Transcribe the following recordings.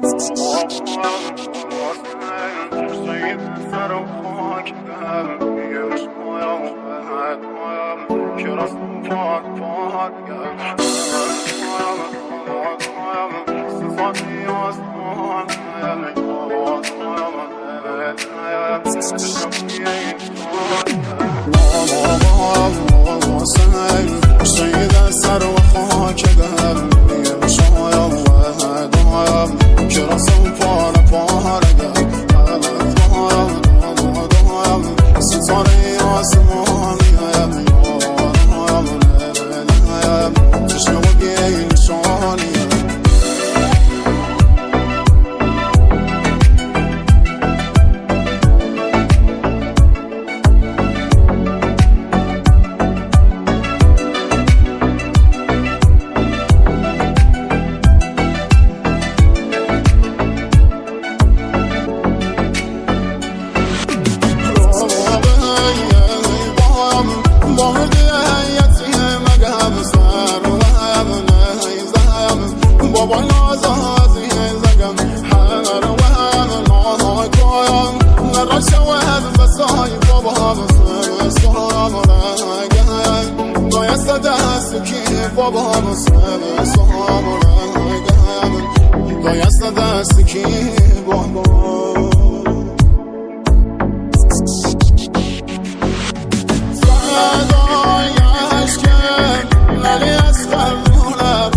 سید سر و خاک دم شایم و دایم که رسم پاره پاره گم دایم ستاره آسمانی هم یارم چشم و گیل نشانی بابا نازازی زگم هر و هر نای کویم نرا شود بسای بابا بسام رگم دایست دست کی بابا بسام رگم دایست دست کی بابا صدایش که نلی از قلبونه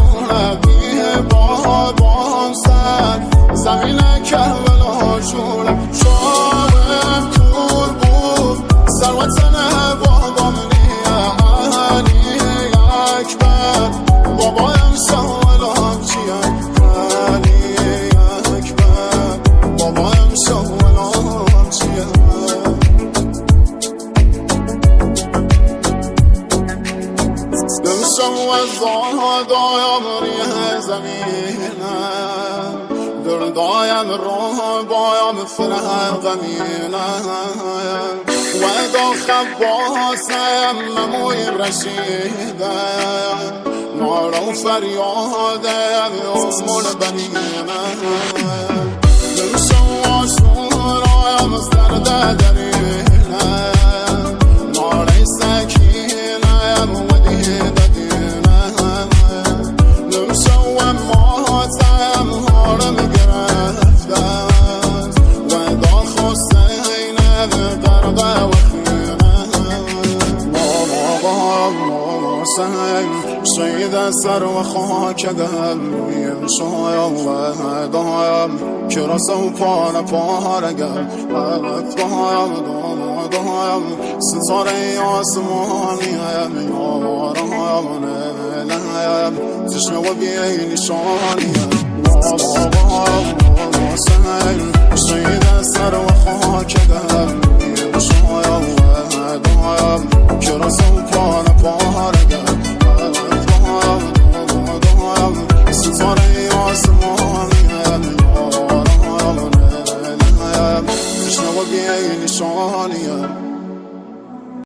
بابام سر زمین کربلا شورم شارم کور بود سروت سنه بابام علی اکبر بابایم شوالام چیه علی اکبر بابایم شوالام چیه دمشم و زادایم ریه زمینم دردایم روح بایم فرح غمینم و داخل باسم مموی رشیدم نارا و فریادم امون بنینم دمشم و شورایم زرده درینم ناره سکینم و دیده سید سر و خاک دم شایم و دایم که رسم پاره پاره گم دایم ستاره آسمانی هم یارم نیم چشم و بیه نشانی سید سر و خاک دم شایم و دایم که رسم پاره پاره گم ستاره آسمان